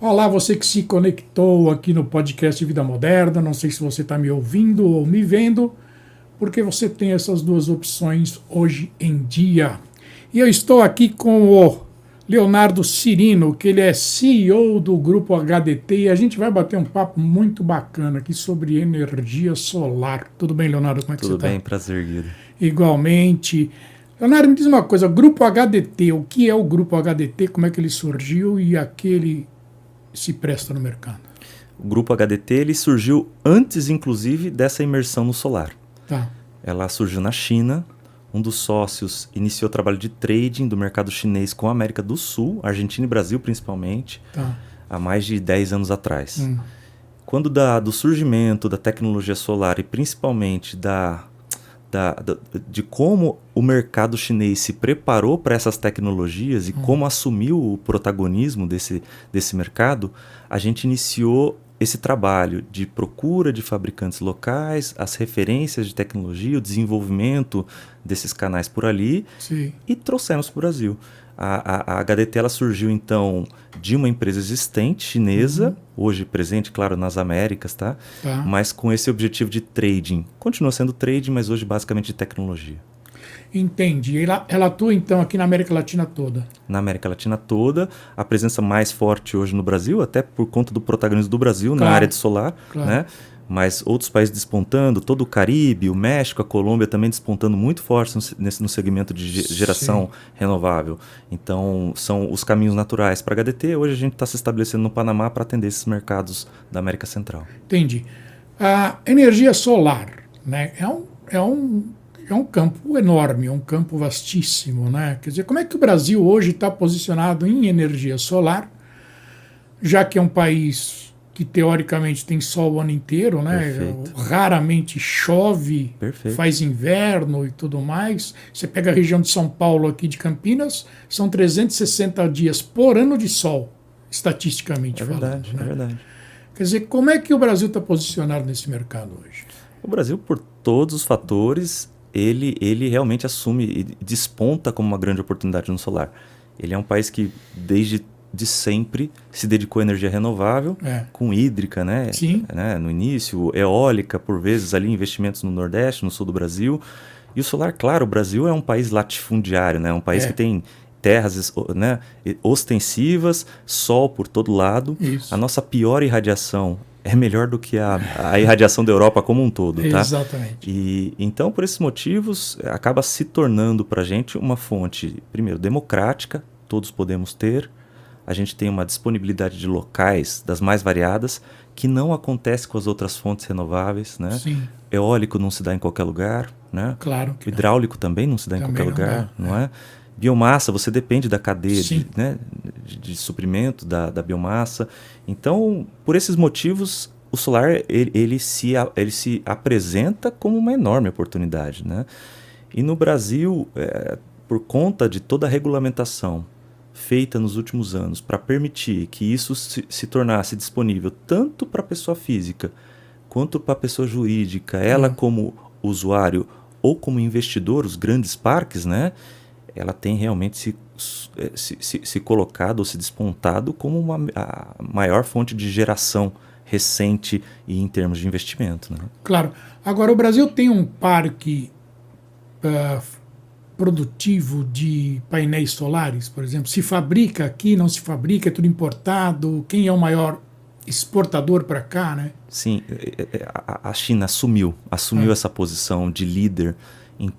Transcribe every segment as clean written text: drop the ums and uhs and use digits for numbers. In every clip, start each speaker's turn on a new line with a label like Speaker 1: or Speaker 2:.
Speaker 1: Olá, você que se conectou aqui no podcast Vida Moderna. Não sei se você está me ouvindo ou me vendo, porque você tem essas duas opções hoje em dia. E eu estou aqui com o Leonardo Cirino, que ele é CEO do Grupo HDT, e a gente vai bater um papo muito bacana aqui sobre energia solar. Tudo bem, Leonardo? Como é que você
Speaker 2: Tudo
Speaker 1: está?
Speaker 2: bem, prazer, Guido.
Speaker 1: Igualmente. Leonardo, me diz uma coisa, Grupo HDT, o que é o Grupo HDT, como é que ele surgiu e a que ele se presta no mercado?
Speaker 2: O grupo HDT ele surgiu antes, inclusive, dessa imersão no solar.
Speaker 1: Tá.
Speaker 2: Ela surgiu na China. Um dos sócios iniciou o trabalho de trading do mercado chinês com a América do Sul, Argentina e Brasil principalmente,
Speaker 1: Tá.
Speaker 2: há mais de 10 anos atrás. Quando do surgimento da tecnologia solar e principalmente de como o mercado chinês se preparou para essas tecnologias e como assumiu o protagonismo desse mercado, a gente iniciou esse trabalho de procura de fabricantes locais, as referências de tecnologia, o desenvolvimento desses canais por ali.
Speaker 1: Sim.
Speaker 2: E trouxemos para o Brasil. A HDT ela surgiu, então, de uma empresa existente, chinesa, hoje presente, claro, nas Américas, tá? Mas com esse objetivo de trading. Continua sendo trading, mas hoje basicamente de tecnologia.
Speaker 1: Entendi. Ela atua, então, aqui na América Latina toda?
Speaker 2: Na América Latina toda, a presença mais forte hoje no Brasil, até por conta do protagonismo do Brasil na área de solar, né? Mas outros países despontando, todo o Caribe, o México, a Colômbia também despontando muito forte no segmento de geração renovável. Então, são os caminhos naturais para a HDT. Hoje a gente está se estabelecendo no Panamá para atender esses mercados da América Central.
Speaker 1: Entendi. A energia solar, né, é um campo enorme, é um campo vastíssimo, né? Quer dizer, como é que o Brasil hoje está posicionado em energia solar, já que é um país que teoricamente tem sol o ano inteiro, né?
Speaker 2: Perfeito.
Speaker 1: Raramente chove,
Speaker 2: Perfeito.
Speaker 1: faz inverno e tudo mais. Você pega a região de São Paulo aqui de Campinas, são 360 dias por ano de sol, estatisticamente falando.
Speaker 2: Verdade,
Speaker 1: né?
Speaker 2: É verdade.
Speaker 1: Quer dizer, como é que o Brasil está posicionado nesse mercado hoje?
Speaker 2: O Brasil, por todos os fatores, ele realmente assume e desponta como uma grande oportunidade no solar. Ele é um país que, desde sempre, se dedicou à energia renovável, com hídrica, né?
Speaker 1: Sim.
Speaker 2: No início, eólica, por vezes, ali investimentos no Nordeste, no sul do Brasil. E o solar, claro, o Brasil é um país latifundiário, né? Um país que tem terras, né, ostensivas, sol por todo lado.
Speaker 1: Isso.
Speaker 2: A nossa pior irradiação é melhor do que a irradiação da Europa como um todo, tá?
Speaker 1: Exatamente.
Speaker 2: E então, por esses motivos, acaba se tornando para a gente uma fonte, primeiro, democrática, todos podemos ter. A gente tem uma disponibilidade de locais das mais variadas, que não acontece com as outras fontes renováveis, né?
Speaker 1: Sim.
Speaker 2: Eólico não se dá em qualquer lugar, né?
Speaker 1: Claro que
Speaker 2: hidráulico também não se dá em qualquer lugar, não é? Biomassa, você depende da cadeia de suprimento da biomassa. Então, por esses motivos, o solar ele se apresenta como uma enorme oportunidade, né? E no Brasil, por conta de toda a regulamentação feita nos últimos anos para permitir que isso se tornasse disponível tanto para a pessoa física quanto para a pessoa jurídica, ela como usuário ou como investidor, os grandes parques, né? Ela tem realmente se colocado ou se despontado como a maior fonte de geração recente e em termos de investimento, né?
Speaker 1: Claro. Agora, o Brasil tem um parque produtivo de painéis solares, por exemplo. Se fabrica aqui, não se fabrica, é tudo importado. Quem é o maior exportador para cá, né?
Speaker 2: Sim, a China assumiu essa posição de líder em,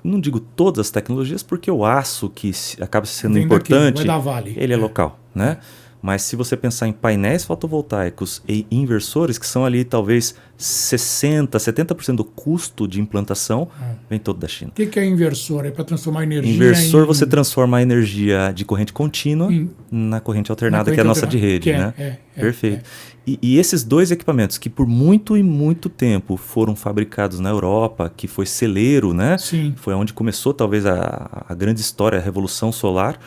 Speaker 2: não digo todas as tecnologias, porque o aço que acaba sendo importante,
Speaker 1: vai dar Vale.
Speaker 2: ele é local, né? Mas se você pensar em painéis fotovoltaicos e inversores, que são ali talvez 60%, 70% do custo de implantação, vem todo da China.
Speaker 1: O que é inversor? É para transformar energia
Speaker 2: Inversor, você transforma a energia de corrente contínua na corrente alternada, que é a nossa de rede, né? Perfeito. E esses dois equipamentos que por muito e muito tempo foram fabricados na Europa, que foi celeiro, né?
Speaker 1: Sim.
Speaker 2: Foi onde começou talvez a grande história, a revolução solar,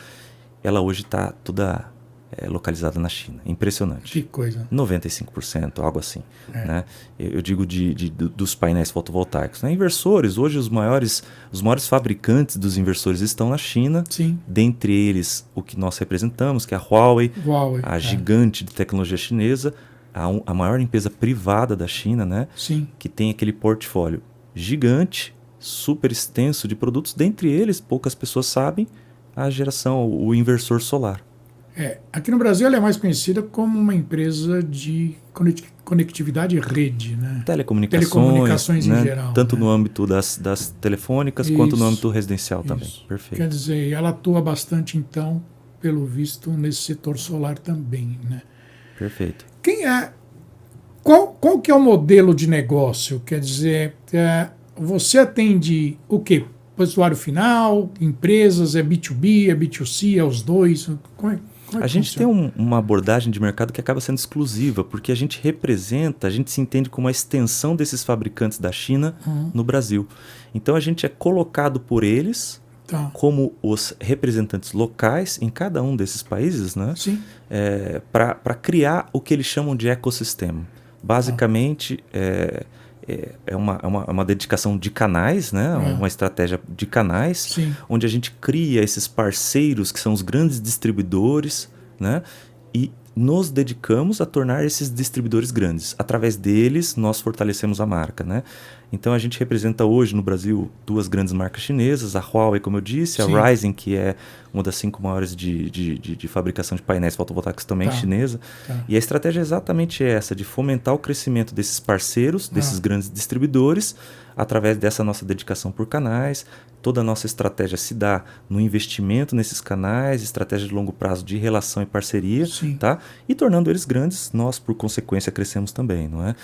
Speaker 2: ela hoje está toda localizada na China. Impressionante.
Speaker 1: Que coisa.
Speaker 2: 95%, algo assim. Né? Eu digo dos painéis fotovoltaicos. Né? Inversores, hoje os maiores fabricantes dos inversores estão na China.
Speaker 1: Sim.
Speaker 2: Dentre eles, o que nós representamos, que é a Huawei, a gigante de tecnologia chinesa, a maior empresa privada da China, né?
Speaker 1: Sim.
Speaker 2: Que tem aquele portfólio gigante, super extenso de produtos. Dentre eles, poucas pessoas sabem, o inversor solar.
Speaker 1: Aqui no Brasil ela é mais conhecida como uma empresa de conectividade e rede, né?
Speaker 2: Telecomunicações
Speaker 1: em
Speaker 2: né?
Speaker 1: geral.
Speaker 2: Tanto
Speaker 1: né?
Speaker 2: no âmbito das telefônicas quanto no âmbito residencial também. Perfeito.
Speaker 1: Quer dizer, ela atua bastante, então, pelo visto, nesse setor solar também, né?
Speaker 2: Perfeito.
Speaker 1: Qual que é o modelo de negócio? Quer dizer, você atende o quê? Usuário final, empresas, é B2B, é B2C, é os dois? Como é
Speaker 2: a gente tem uma abordagem de mercado que acaba sendo exclusiva, porque a gente se entende como a extensão desses fabricantes da China no Brasil. Então a gente é colocado por eles como os representantes locais em cada um desses países, né? Para criar o que eles chamam de ecossistema. Basicamente, é uma dedicação de canais, né? Uma estratégia de canais, onde a gente cria esses parceiros que são os grandes distribuidores, né? E nos dedicamos a tornar esses distribuidores grandes. Através deles, nós fortalecemos a marca, né? Então, a gente representa hoje no Brasil 2 grandes marcas chinesas, a Huawei, como eu disse, a Ryzen, que é uma das 5 maiores de fabricação de painéis fotovoltaicos também chinesa. E a estratégia é exatamente essa, de fomentar o crescimento desses parceiros, desses grandes distribuidores, através dessa nossa dedicação por canais. Toda a nossa estratégia se dá no investimento nesses canais, estratégia de longo prazo de relação e parceria, tá? E tornando eles grandes, nós, por consequência, crescemos também, não é?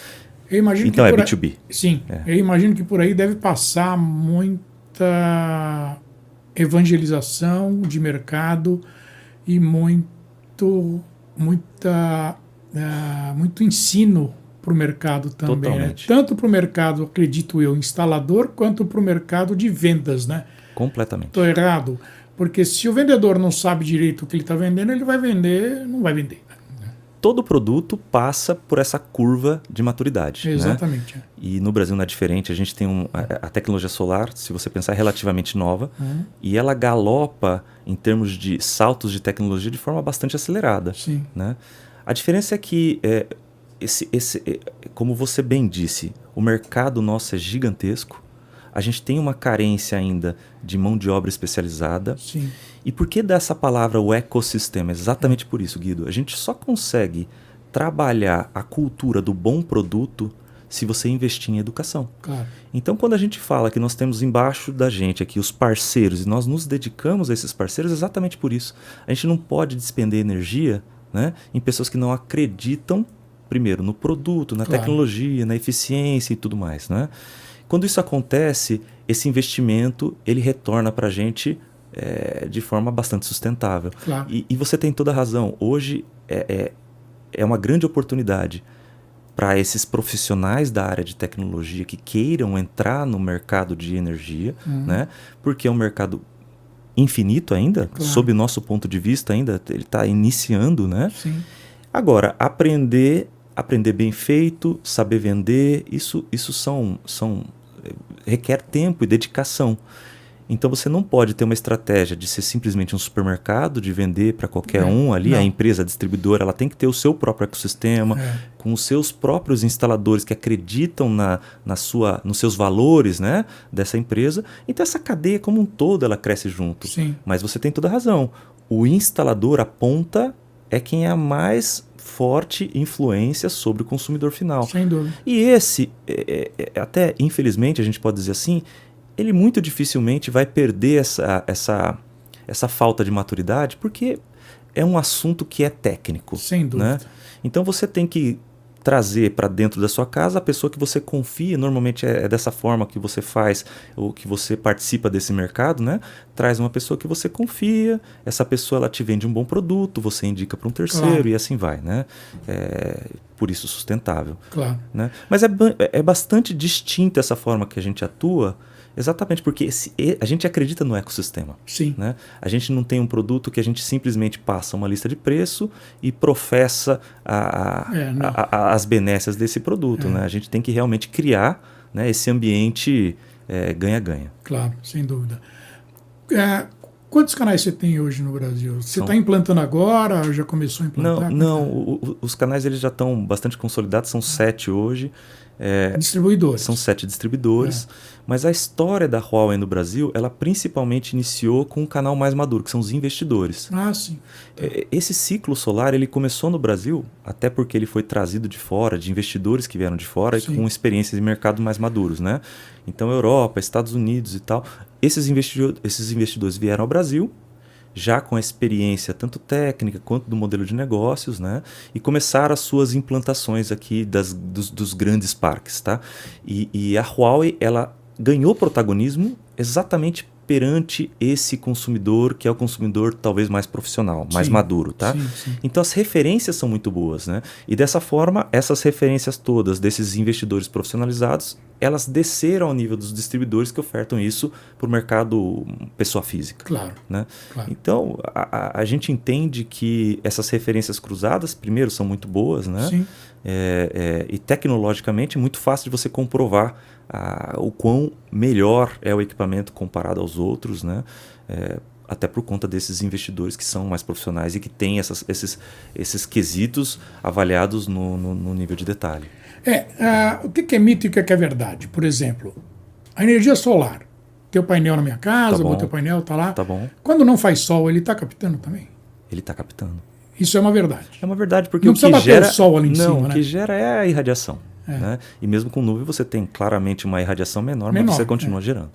Speaker 1: Então
Speaker 2: é B2B.
Speaker 1: Sim, eu imagino que por aí deve passar muita evangelização de mercado e muito ensino para o mercado também. Né? Tanto para o mercado, acredito eu, instalador, quanto para o mercado de vendas, né?
Speaker 2: Completamente.
Speaker 1: Estou errado? Porque se o vendedor não sabe direito o que ele está vendendo, ele vai vender, não vai vender.
Speaker 2: Todo produto passa por essa curva de maturidade.
Speaker 1: Exatamente.
Speaker 2: Né? E no Brasil não é diferente. A gente tem a tecnologia solar, se você pensar, é relativamente nova. E ela galopa em termos de saltos de tecnologia de forma bastante acelerada. Né? A diferença é que, como você bem disse, o mercado nosso é gigantesco. A gente tem uma carência ainda de mão de obra especializada. E por que dessa palavra o ecossistema? Exatamente por isso, Guido. A gente só consegue trabalhar a cultura do bom produto se você investir em educação. Então, quando a gente fala que nós temos embaixo da gente aqui os parceiros e nós nos dedicamos a esses parceiros, exatamente por isso. A gente não pode despender energia, né, em pessoas que não acreditam, primeiro, no produto, na tecnologia, na eficiência e tudo mais, né? Quando isso acontece, esse investimento ele retorna para a gente de forma bastante sustentável. E você tem toda a razão. Hoje é uma grande oportunidade para esses profissionais da área de tecnologia que queiram entrar no mercado de energia, né? Porque é um mercado infinito ainda, sob o nosso ponto de vista ainda, ele está iniciando, né? Agora, aprender bem feito, saber vender, isso requer tempo e dedicação. Então você não pode ter uma estratégia de ser simplesmente um supermercado, de vender para qualquer um ali, a empresa, a distribuidora, ela tem que ter o seu próprio ecossistema, com os seus próprios instaladores que acreditam nos seus valores, né, dessa empresa. Então essa cadeia como um todo, ela cresce junto. Mas você tem toda a razão. O instalador, a ponta, é quem é a mais forte influência sobre o consumidor final.
Speaker 1: Sem dúvida.
Speaker 2: E esse, até infelizmente a gente pode dizer assim, ele muito dificilmente vai perder essa falta de maturidade, porque é um assunto que é técnico.
Speaker 1: Sem dúvida.
Speaker 2: Né? Então você tem que trazer para dentro da sua casa a pessoa que você confia, normalmente é dessa forma que você faz, ou que você participa desse mercado, né? Traz uma pessoa que você confia, essa pessoa ela te vende um bom produto, você indica para um terceiro e assim vai, né? Por isso sustentável. Né? Mas é bastante distinta essa forma que a gente atua Exatamente, porque a gente acredita no ecossistema.
Speaker 1: Sim.
Speaker 2: Né? A gente não tem um produto que a gente simplesmente passa uma lista de preço e professa as benécias desse produto. Né? A gente tem que realmente criar, né, esse ambiente ganha-ganha.
Speaker 1: Claro, sem dúvida. Quantos canais você tem hoje no Brasil? Você está implantando agora ou já começou a implantar?
Speaker 2: Não, os canais eles já estão bastante consolidados, são 7 hoje.
Speaker 1: Distribuidores.
Speaker 2: São 7 distribuidores. Mas a história da Huawei no Brasil, ela principalmente iniciou com um canal mais maduro, que são os investidores.
Speaker 1: Ah, sim.
Speaker 2: Esse ciclo solar, ele começou no Brasil, até porque ele foi trazido de fora, de investidores que vieram de fora, sim, e com experiências de mercado mais maduros, né? Então, Europa, Estados Unidos e tal. Esses investidores vieram ao Brasil, já com a experiência tanto técnica quanto do modelo de negócios, né? E começaram as suas implantações aqui dos grandes parques, tá? E a Huawei, ela ganhou protagonismo exatamente perante esse consumidor, que é o consumidor talvez mais profissional, mais maduro, tá?
Speaker 1: Sim, sim.
Speaker 2: Então as referências são muito boas, né? E dessa forma, essas referências todas desses investidores profissionalizados, elas desceram ao nível dos distribuidores que ofertam isso para o mercado pessoa física.
Speaker 1: Claro.
Speaker 2: Né?
Speaker 1: Claro.
Speaker 2: Então, a gente entende que essas referências cruzadas, primeiro, são muito boas, né?
Speaker 1: Sim.
Speaker 2: E tecnologicamente é muito fácil de você comprovar o quão melhor é o equipamento comparado aos outros, né? Até por conta desses investidores que são mais profissionais e que têm esses quesitos avaliados no nível de detalhe.
Speaker 1: O que é mito e o que é verdade? Por exemplo, a energia solar. Teu painel na minha casa, o teu painel está lá.
Speaker 2: Tá bom.
Speaker 1: Quando não faz sol, ele está captando também?
Speaker 2: Ele está captando.
Speaker 1: Isso é uma verdade.
Speaker 2: É uma verdade, porque
Speaker 1: não
Speaker 2: o que
Speaker 1: precisa
Speaker 2: gera...
Speaker 1: bater o sol ali em cima,
Speaker 2: o
Speaker 1: né?
Speaker 2: que gera é a irradiação. Né? E mesmo com nuvem você tem claramente uma irradiação menor, mas você continua gerando.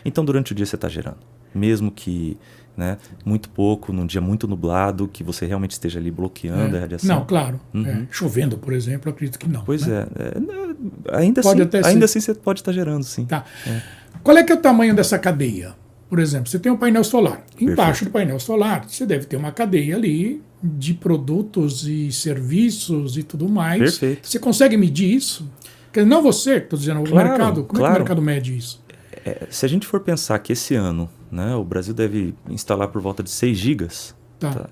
Speaker 2: Então durante o dia você está gerando. Mesmo que, né, muito pouco, num dia muito nublado, que você realmente esteja ali bloqueando a irradiação.
Speaker 1: Não, claro. Chovendo, por exemplo, eu acredito que não.
Speaker 2: Pois
Speaker 1: né?
Speaker 2: Ainda assim você pode estar gerando, sim.
Speaker 1: Tá. Qual é que é o tamanho dessa cadeia? Por exemplo, você tem um painel solar. Embaixo do painel solar, você deve ter uma cadeia ali de produtos e serviços e tudo mais.
Speaker 2: Perfeito.
Speaker 1: Você consegue medir isso? Não você, estou dizendo, o mercado. Como é que o mercado mede isso?
Speaker 2: Se a gente for pensar que esse ano, né, o Brasil deve instalar por volta de 6 gigas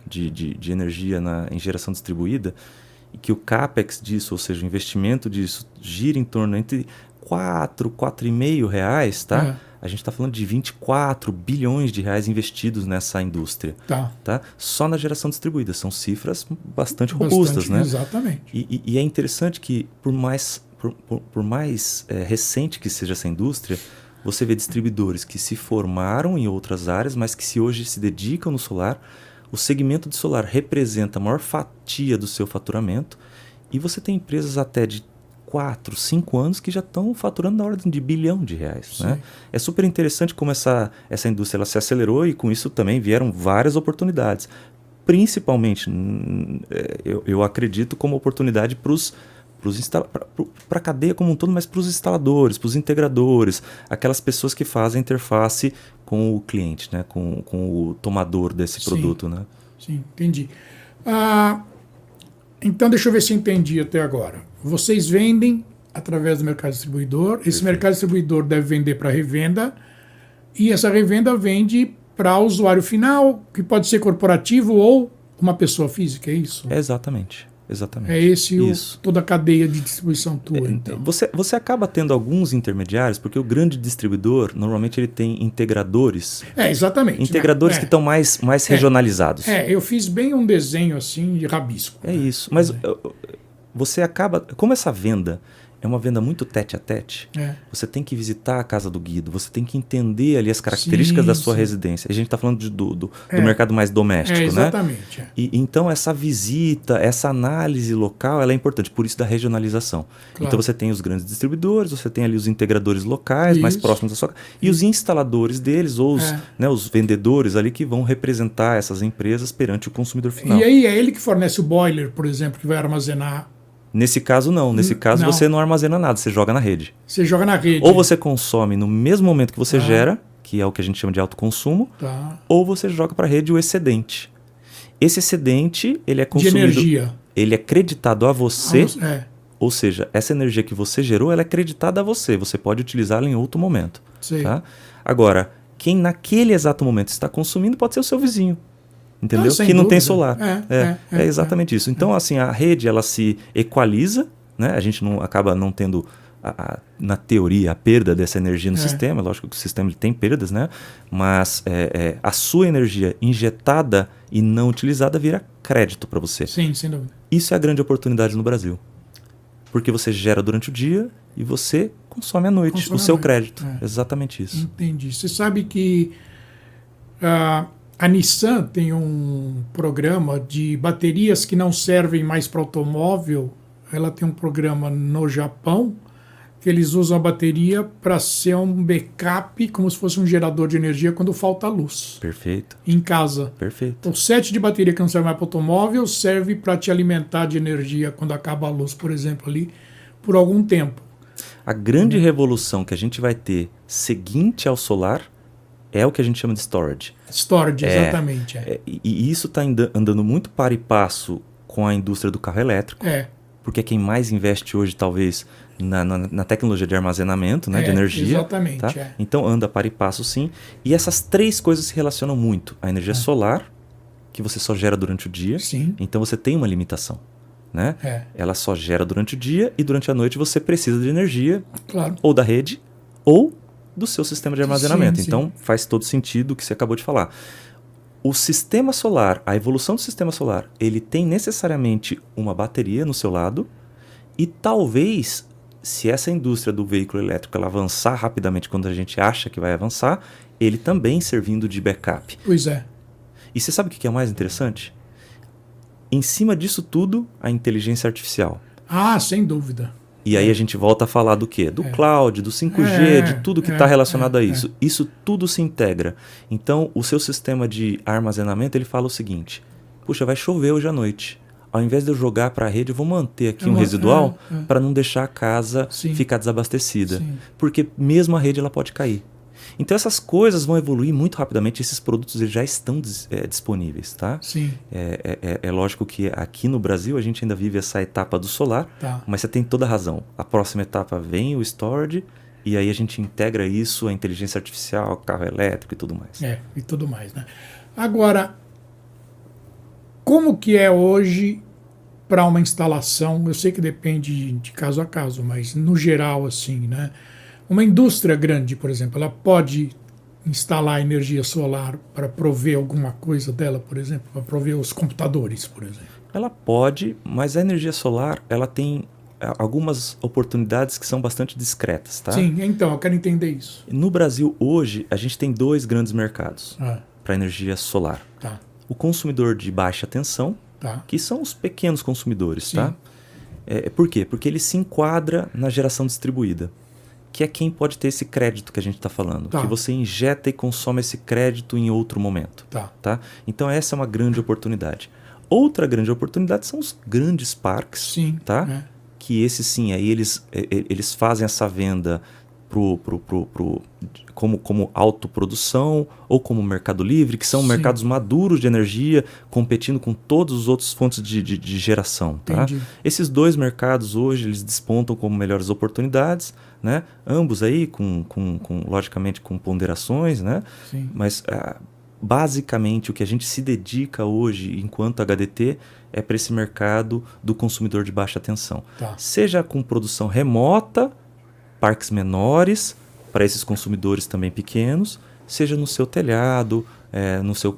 Speaker 2: de energia em geração distribuída, e que o CAPEX disso, ou seja, o investimento disso, gira em torno entre 4, 4,5 reais, tá? A gente está falando de 24 bilhões de reais investidos nessa indústria. Tá? Só na geração distribuída. São cifras bastante robustas, né?
Speaker 1: Exatamente.
Speaker 2: E é interessante que, por mais recente que seja essa indústria, você vê distribuidores que se formaram em outras áreas, mas que hoje se dedicam no solar. O segmento de solar representa a maior fatia do seu faturamento. E você tem empresas até de 4, 5 anos que já estão faturando na ordem de R$ bilhão. Né? É super interessante como essa indústria ela se acelerou e com isso também vieram várias oportunidades. Principalmente, eu acredito, como oportunidade para a cadeia como um todo, mas para os instaladores, para os integradores, aquelas pessoas que fazem interface com o cliente, né? com o tomador desse produto. Né?
Speaker 1: Sim, entendi. Então, deixa eu ver se eu entendi até agora. Vocês vendem através do mercado distribuidor. Esse mercado distribuidor deve vender para revenda. E essa revenda vende para o usuário final, que pode ser corporativo ou uma pessoa física, é isso?
Speaker 2: Exatamente.
Speaker 1: É toda a cadeia de distribuição tua. Então.
Speaker 2: Você acaba tendo alguns intermediários, porque o grande distribuidor, normalmente ele tem integradores.
Speaker 1: Exatamente.
Speaker 2: Integradores que estão mais regionalizados.
Speaker 1: Eu fiz bem um desenho assim de rabisco.
Speaker 2: Isso. Mas você acaba... Como essa venda é uma venda muito tete a tete, você tem que visitar a casa do Guido, você tem que entender ali as características da sua residência. A gente está falando do mercado mais doméstico,
Speaker 1: exatamente,
Speaker 2: né? E então essa visita, essa análise local, ela é importante, por isso da regionalização. Claro. Então você tem os grandes distribuidores, você tem ali os integradores locais, mais próximos da sua casa, e os instaladores deles, ou os vendedores ali que vão representar essas empresas perante o consumidor final.
Speaker 1: E aí é ele que fornece o boiler, por exemplo, que vai armazenar...
Speaker 2: Nesse caso, não. Nesse caso, você não armazena nada, você joga na rede.
Speaker 1: Você joga na rede.
Speaker 2: Ou você consome no mesmo momento que você gera, que é o que a gente chama de autoconsumo, ou você joga para a rede o excedente. Esse excedente, ele é consumido...
Speaker 1: De energia.
Speaker 2: Ele é creditado a você Ou seja, essa energia que você gerou, ela é creditada a você. Você pode utilizá-la em outro momento. Tá? Agora, quem naquele exato momento está consumindo pode ser o seu vizinho. Entendeu? Que não tem solar. É exatamente isso. Então, assim, a rede ela se equaliza, né? A gente acaba não tendo, na teoria, a perda dessa energia no sistema. Lógico que o sistema ele tem perdas, né? Mas a sua energia injetada e não utilizada vira crédito para você.
Speaker 1: Sim, sem dúvida.
Speaker 2: Isso é a grande oportunidade no Brasil. Porque você gera durante o dia e você consome à noite o seu crédito. Exatamente isso.
Speaker 1: Entendi. Você sabe que a Nissan tem um programa de baterias que não servem mais para automóvel. Ela tem um programa no Japão que eles usam a bateria para ser um backup, como se fosse um gerador de energia quando falta luz.
Speaker 2: Perfeito.
Speaker 1: Em casa.
Speaker 2: Perfeito.
Speaker 1: O set de bateria que não serve mais para automóvel serve para te alimentar de energia quando acaba a luz, por exemplo, ali, por algum tempo.
Speaker 2: A grande revolução que a gente vai ter seguinte ao solar é o que a gente chama de storage.
Speaker 1: Storage, exatamente.
Speaker 2: E isso está andando muito para e passo com a indústria do carro elétrico. Porque é quem mais investe hoje, talvez, na tecnologia de armazenamento, né, de energia.
Speaker 1: Exatamente.
Speaker 2: Tá? Então anda para e passo, sim. E essas três coisas se relacionam muito. A energia solar, que você só gera durante o dia.
Speaker 1: Sim.
Speaker 2: Então você tem uma limitação. Né? Ela só gera durante o dia e durante a noite você precisa de energia ou da rede ou do seu sistema de armazenamento.
Speaker 1: Sim.
Speaker 2: Então faz todo sentido o que você acabou de falar. O sistema solar, a evolução do sistema solar, ele tem necessariamente uma bateria no seu lado e talvez, se essa indústria do veículo elétrico ela avançar rapidamente quando a gente acha que vai avançar, ele também servindo de backup.
Speaker 1: Pois é.
Speaker 2: E você sabe o que é mais interessante? Em cima disso tudo, a inteligência artificial.
Speaker 1: Sem dúvida.
Speaker 2: E aí a gente volta a falar do quê? Do cloud, do 5G, de tudo que está relacionado a isso. Isso tudo se integra. Então, o seu sistema de armazenamento, ele fala o seguinte: puxa, vai chover hoje à noite. Ao invés de eu jogar para a rede, eu vou manter aqui um residual para não deixar a casa ficar desabastecida. Porque mesmo a rede ela pode cair. Então essas coisas vão evoluir muito rapidamente. Esses produtos eles já estão disponíveis, tá?
Speaker 1: Sim.
Speaker 2: É lógico que aqui no Brasil a gente ainda vive essa etapa do solar, mas você tem toda a razão. A próxima etapa vem o storage e aí a gente integra isso, a inteligência artificial, carro elétrico e tudo mais.
Speaker 1: E tudo mais, né? Agora, como que é hoje para uma instalação? Eu sei que depende de caso a caso, mas no geral assim, né? Uma indústria grande, por exemplo, ela pode instalar energia solar para prover alguma coisa dela, por exemplo, para prover os computadores, por exemplo?
Speaker 2: Ela pode, mas a energia solar ela tem algumas oportunidades que são bastante discretas, tá?
Speaker 1: Sim, então, eu quero entender isso.
Speaker 2: No Brasil, hoje, a gente tem dois grandes mercados para energia solar. O consumidor de baixa tensão, que são os pequenos consumidores, tá? Por quê? Porque ele se enquadra na geração distribuída, que é quem pode ter esse crédito que a gente está falando. Que você injeta e consome esse crédito em outro momento. Tá? Então essa é uma grande oportunidade. Outra grande oportunidade são os grandes parques. Que esses sim, aí eles fazem essa venda como autoprodução ou como mercado livre, que são mercados maduros de energia, competindo com todas as outras fontes de geração. Tá? Esses dois mercados hoje eles despontam como melhores oportunidades, né? Ambos aí logicamente com ponderações, né? Mas basicamente o que a gente se dedica hoje enquanto HDT é para esse mercado do consumidor de baixa tensão. Seja com produção remota, parques menores, para esses consumidores também pequenos, seja no seu telhado, no seu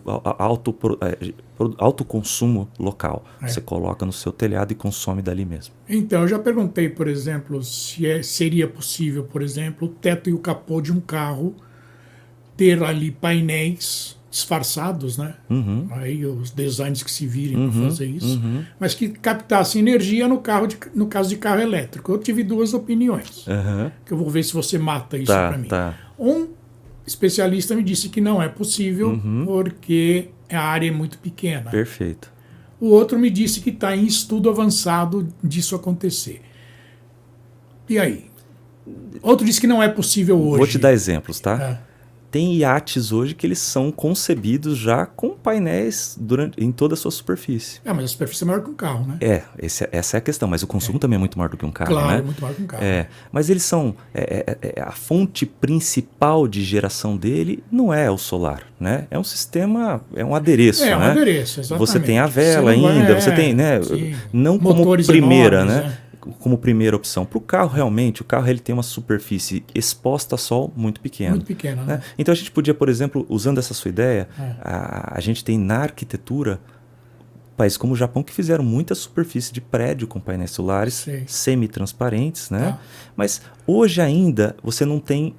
Speaker 2: autoconsumo local. Você coloca no seu telhado e consome dali mesmo.
Speaker 1: Então, eu já perguntei, por exemplo, se seria possível, por exemplo, o teto e o capô de um carro ter ali painéis disfarçados, né? Aí os designs que se virem para fazer isso, mas que captassem energia no caso de carro elétrico. Eu tive duas opiniões, que eu vou ver se você mata isso para mim. Um especialista me disse que não é possível porque a área é muito pequena.
Speaker 2: Perfeito.
Speaker 1: O outro me disse que está em estudo avançado disso acontecer. E aí? Outro disse que não é possível hoje.
Speaker 2: Vou te dar exemplos, tá? Tem iates hoje que eles são concebidos já com painéis em toda a sua superfície.
Speaker 1: Mas a superfície é maior que um carro, né?
Speaker 2: Essa é a questão. Mas o consumo também é muito maior do que um carro,
Speaker 1: claro,
Speaker 2: né?
Speaker 1: Muito maior que um carro.
Speaker 2: Mas eles são... a fonte principal de geração dele não é o solar, né? É um sistema, é um adereço, né?
Speaker 1: É um adereço, exatamente.
Speaker 2: Você tem a vela ainda, você tem, né? Não como primeira,
Speaker 1: enormes,
Speaker 2: né? Como primeira opção. Para o carro, realmente, o carro ele tem uma superfície exposta a sol muito pequena.
Speaker 1: Muito pequena, né?
Speaker 2: Então a gente podia, por exemplo, usando essa sua ideia, a gente tem na arquitetura países como o Japão que fizeram muita superfície de prédio com painéis solares semi-transparentes, né? Mas hoje ainda você não tem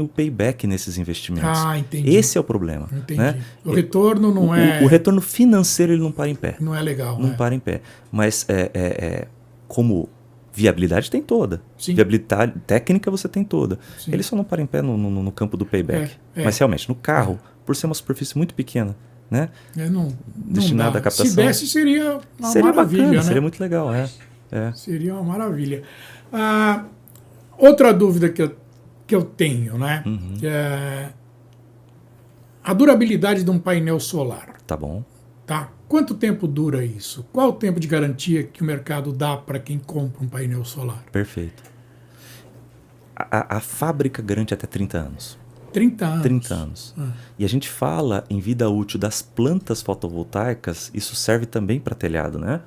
Speaker 2: o payback nesses investimentos.
Speaker 1: Entendi.
Speaker 2: Esse é o problema.
Speaker 1: Entendi.
Speaker 2: Né?
Speaker 1: O retorno não é...
Speaker 2: O retorno financeiro ele não para em pé.
Speaker 1: Não é legal.
Speaker 2: Não para em pé. Mas como viabilidade tem toda.
Speaker 1: Sim.
Speaker 2: Viabilidade técnica você tem toda.
Speaker 1: Sim.
Speaker 2: Ele só não para em pé no campo do payback. Mas realmente, no carro, por ser uma superfície muito pequena, né? Destinada à captação.
Speaker 1: Se desse, seria uma maravilha,
Speaker 2: bacana,
Speaker 1: né?
Speaker 2: Seria muito legal,
Speaker 1: Seria uma maravilha. Outra dúvida que eu tenho, né? A durabilidade de um painel solar.
Speaker 2: Tá bom.
Speaker 1: Tá? Quanto tempo dura isso? Qual o tempo de garantia que o mercado dá para quem compra um painel solar?
Speaker 2: Perfeito. A fábrica garante até 30 anos.
Speaker 1: 30 anos?
Speaker 2: 30 anos. E a gente fala em vida útil das plantas fotovoltaicas, isso serve também para telhado, né?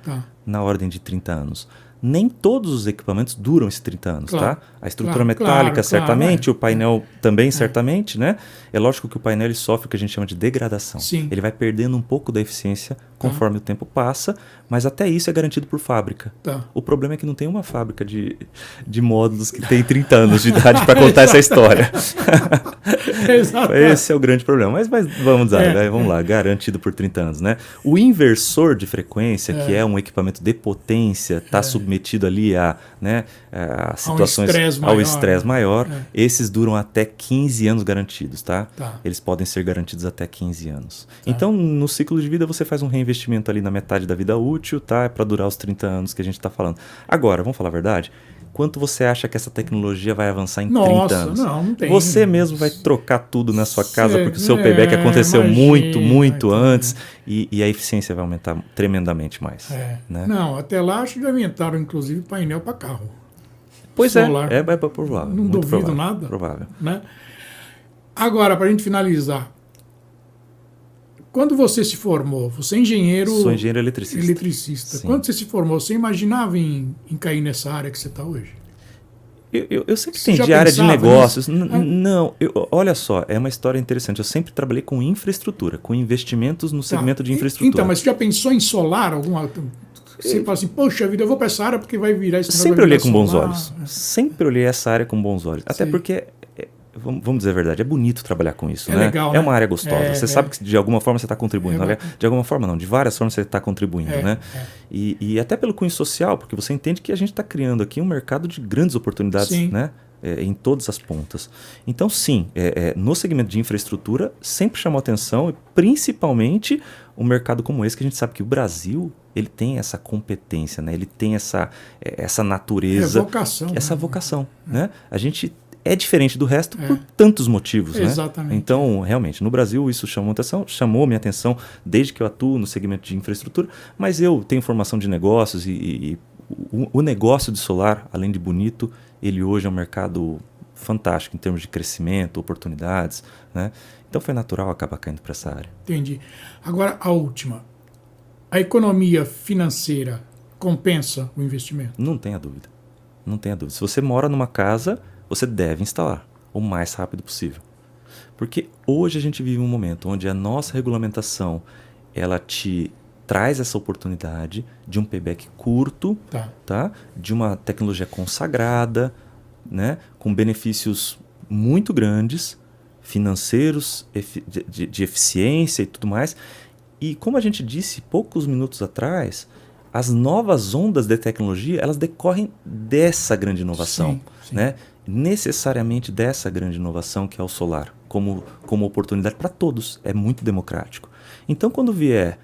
Speaker 2: Na ordem de 30 anos. Nem todos os equipamentos duram esses 30 anos, tá? A estrutura metálica, certamente, o painel também, certamente, né? É lógico que o painel ele sofre o que a gente chama de degradação.
Speaker 1: Sim.
Speaker 2: Ele vai perdendo um pouco da eficiência conforme o tempo passa, mas até isso é garantido por fábrica. O problema é que não tem uma fábrica de módulos que tem 30 anos de idade para contar essa história. Esse é o grande problema. Mas vamos lá, garantido por 30 anos, né? O inversor de frequência, que é um equipamento de potência, está submetido ali a situações ao estresse maior. Esses duram até 15 anos garantidos, tá? Eles podem ser garantidos até 15 anos. Então, no ciclo de vida, você faz um reinvestimento ali na metade da vida útil, tá? É para durar os 30 anos que a gente está falando. Agora, vamos falar a verdade? Quanto você acha que essa tecnologia vai avançar em 30 anos?
Speaker 1: Não tem.
Speaker 2: Você mesmo vai trocar tudo na sua casa porque o seu payback aconteceu muito antes e a eficiência vai aumentar tremendamente mais. Né?
Speaker 1: Não, até lá acho que já inventaram inclusive painel para carro.
Speaker 2: Pois
Speaker 1: solar.
Speaker 2: É provável.
Speaker 1: Não duvido
Speaker 2: provável,
Speaker 1: nada.
Speaker 2: Provável.
Speaker 1: Né? Agora, para a gente finalizar, quando você se formou, você é engenheiro...
Speaker 2: Sou engenheiro eletricista.
Speaker 1: Sim. Quando você se formou, você imaginava em cair nessa área que você está hoje?
Speaker 2: Eu sempre entendi a área de negócios. Não, olha só, é uma história interessante. Eu sempre trabalhei com infraestrutura, com investimentos no segmento de infraestrutura.
Speaker 1: Então, mas você já pensou em solar? Você fala assim, poxa vida, eu vou para essa área porque vai virar esse
Speaker 2: Sempre olhei com bons olhos. Sempre olhei essa área com bons olhos. Até porque... Vamos dizer a verdade, é bonito trabalhar com isso, né?
Speaker 1: Legal,
Speaker 2: é uma área gostosa. Você sabe que de alguma forma você está contribuindo. De alguma forma não, de várias formas você está contribuindo, né? E até pelo cunho social, porque você entende que a gente está criando aqui um mercado de grandes oportunidades, né? Em todas as pontas. Então, sim, no segmento de infraestrutura sempre chamou atenção, e principalmente um mercado como esse, que a gente sabe que o Brasil ele tem essa competência, né? Ele tem essa natureza. Essa vocação, né? A gente é diferente do resto por tantos motivos, né?
Speaker 1: Exatamente.
Speaker 2: Então, realmente, no Brasil isso chamou minha atenção desde que eu atuo no segmento de infraestrutura, mas eu tenho formação de negócios e o negócio de solar, além de bonito, ele hoje é um mercado fantástico em termos de crescimento, oportunidades, né? Então foi natural acabar caindo para essa área.
Speaker 1: Entendi. Agora, a última. A economia financeira compensa o investimento?
Speaker 2: Não tenha dúvida. Não tenha dúvida. Se você mora numa casa... você deve instalar o mais rápido possível. Porque hoje a gente vive um momento onde a nossa regulamentação ela te traz essa oportunidade de um payback curto, tá? De uma tecnologia consagrada, né? Com benefícios muito grandes, financeiros, de eficiência e tudo mais. E como a gente disse poucos minutos atrás, as novas ondas de tecnologia elas decorrem dessa grande inovação,
Speaker 1: sim.
Speaker 2: Né? Necessariamente dessa grande inovação que é o solar, como oportunidade para todos, é muito democrático. Então, quando vier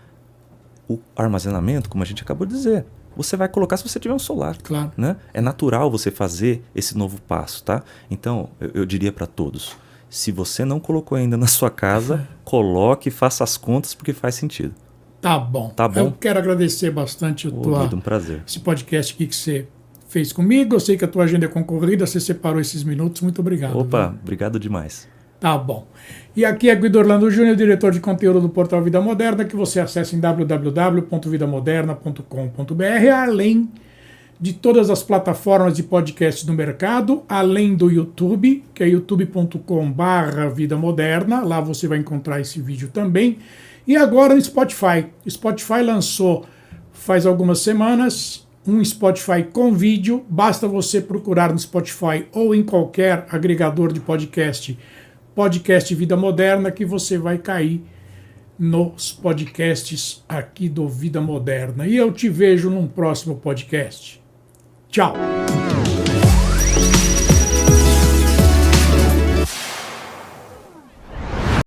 Speaker 2: o armazenamento, como a gente acabou de dizer, você vai colocar se você tiver um solar.
Speaker 1: Claro.
Speaker 2: Né? É natural você fazer esse novo passo, tá? Então, eu diria para todos, Se você não colocou ainda na sua casa, coloque e faça as contas porque faz sentido.
Speaker 1: Tá bom.
Speaker 2: Tá bom.
Speaker 1: Eu quero agradecer bastante
Speaker 2: um prazer.
Speaker 1: Esse podcast aqui que você fez comigo. Eu sei que a tua agenda é concorrida, você separou esses minutos. Muito obrigado.
Speaker 2: Opa, obrigado demais.
Speaker 1: Tá bom. E aqui é Guido Orlando Júnior, diretor de conteúdo do portal Vida Moderna, que você acessa em www.vidamoderna.com.br, além de todas as plataformas de podcast do mercado, além do YouTube, que é youtube.com/Vida Moderna. Lá você vai encontrar esse vídeo também. E agora no Spotify. Spotify lançou faz algumas semanas um Spotify com vídeo. Basta você procurar no Spotify ou em qualquer agregador de podcast Vida Moderna, que você vai cair nos podcasts aqui do Vida Moderna. E eu te vejo num próximo podcast. Tchau!